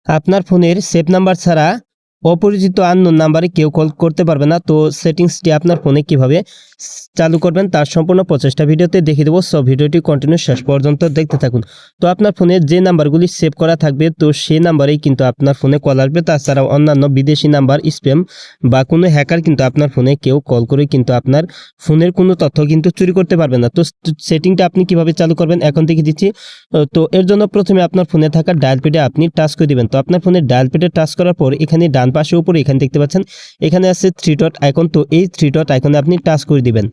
আপনার ফোনের save number ছাড়া অপরিচিত আননোন নাম্বারে কেউ কল করতে পারবে না। তো সেটিংসটি আপনার ফোনে কিভাবে চালু করবেন তার সম্পূর্ণ প্রচেষ্টা ভিডিওতে দেখিয়ে দেবো। সব ভিডিওটি কন্টিনিউ শেষ পর্যন্ত দেখতে থাকুন। তো আপনার ফোনে যে নাম্বারগুলি সেভ করা থাকবে তো সেই নাম্বারেই কিন্তু আপনার ফোনে কল আসবে। তাছাড়াও অন্যান্য বিদেশি নাম্বার, স্প্যাম বা কোনো হ্যাকার কিন্তু আপনার ফোনে কেউ কল করে কিন্তু আপনার ফোনের কোনো তথ্য কিন্তু চুরি করতে পারবে না। তো সেটিংটা আপনি কিভাবে চালু করবেন এখন দেখে দিচ্ছি। তো এর জন্য প্রথমে আপনার ফোনে থাকা ডায়াল প্যাডে আপনি টাচ করে দিবেন। তো আপনার ফোনের ডায়াল প্যাডে টাচ করার পর এখানে ডান পাশে উপরে এখানে দেখতে পাচ্ছেন, এখানে আছে 3 ডট আইকন। তো এই 3 ডট আইকনে আপনি টাচ করে দিবেন।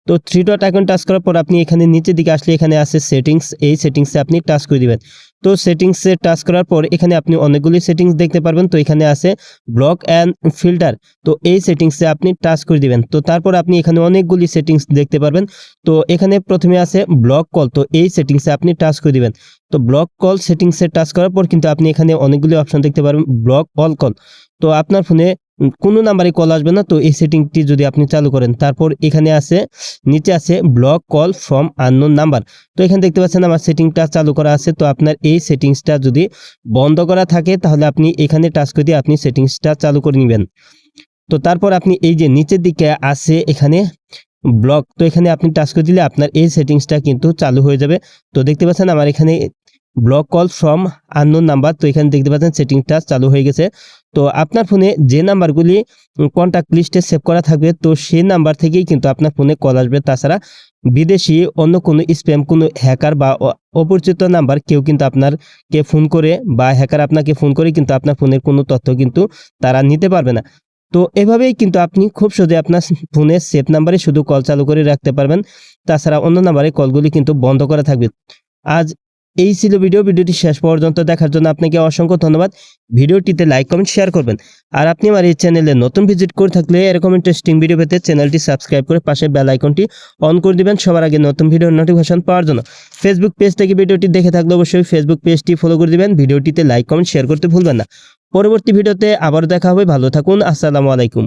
তো 3 ডট আইকন টাচ করার পর আপনি এখানে নিচের দিকে আসলে এখানে আছে সেটিংস, এই সেটিংসে আপনি টাচ করে দিবেন। তো সেটিংসে টাচ করার পর এখানে আপনি অনেকগুলি সেটিংস দেখতে পারবেন। তো এখানে আছে ব্লক অ্যান্ড ফিল্টার, তো এই সেটিংসে আপনি টাচ করে দিবেন। তো তারপর আপনি এখানে অনেকগুলি সেটিংস দেখতে পারবেন। তো এখানে প্রথমে আছে ব্লক কল, তো এই সেটিংসে আপনি টাচ করে দিবেন। তো ব্লক কল সেটিংসে টাচ করার পর কিন্তু আপনি এখানে অনেকগুলি অপশন দেখতে পারবেন, ব্লক অল কল। তো আপনার ফোনে কোনো নাম্বারে কল আসবে না, তো এই সেটিংটি যদি আপনি চালু করেন। তারপর এখানে আছে নিচে আছে block call from unknown number. তো এখানে দেখতে পাচ্ছেন আমার সেটিংটা চালু করা আছে। তো আপনার এই সেটিংসটা যদি বন্ধ করা থাকে তাহলে আপনি এখানে টাচ করে দিয়ে আপনি সেটিংসটা চালু করে নেবেন। তো তারপর আপনি এই যে নিচের দিকে আছে এখানে ব্লক, তো এখানে আপনি টাচ করে দিলে আপনার এই সেটিংসটা কিন্তু চালু হয়ে যাবে। তো দেখতে পাচ্ছেন আমার এখানে block call from unknown number, তো এখানে দেখতে পাচ্ছেন সেটিংসটা চালু হয়ে গেছে। তো আপনার ফোনে যে নাম্বারগুলি কন্ট্যাক্ট লিস্টে সেভ করা থাকবে তো সেই নাম্বার থেকেই কিন্তু আপনার ফোনে কল আসবে। তাছাড়া বিদেশি অন্য কোনো স্প্যাম, কোনো হ্যাকার বা অপরিচিত নাম্বার কেউ কিন্তু আপনারকে ফোন করে বা হ্যাকার আপনাকে ফোন করে কিন্তু আপনার ফোনের কোনো তথ্য কিন্তু তারা নিতে পারবে না। তো এভাবেই কিন্তু আপনি খুব সহজে আপনার ফোনে সেভ নাম্বারে শুধু কল চালু করে রাখতে পারবেন। তাছাড়া অন্য নাম্বারে কলগুলি কিন্তু বন্ধ করা থাকবে। আজ এই ছিল ভিডিওটি শেষ পর্যন্ত দেখার জন্য আপনাকে অসংখ্য ধন্যবাদ। ভিডিওটিতে লাইক, কমেন্ট, শেয়ার করবেন। আর আপনি আমার এই চ্যানেলে নতুন ভিজিট করে থাকলে এরকম ইন্টারেস্টিং ভিডিও পেতে চ্যানেলটি সাবস্ক্রাইব করে পাশে বেল আইকনটি অন করে দিবেন সবার আগে নতুন ভিডিওর নোটিফিকেশন পাওয়ার জন্য। ফেসবুক পেজ থেকে ভিডিওটি দেখে থাকলে অবশ্যই ফেসবুক পেজটি ফলো করে দিবেন। ভিডিওটিতে লাইক, কমেন্ট, শেয়ার করতে ভুলবেন না। পরবর্তী ভিডিওতে আবার দেখা হবে। ভালো থাকুন। আসসালামু আলাইকুম।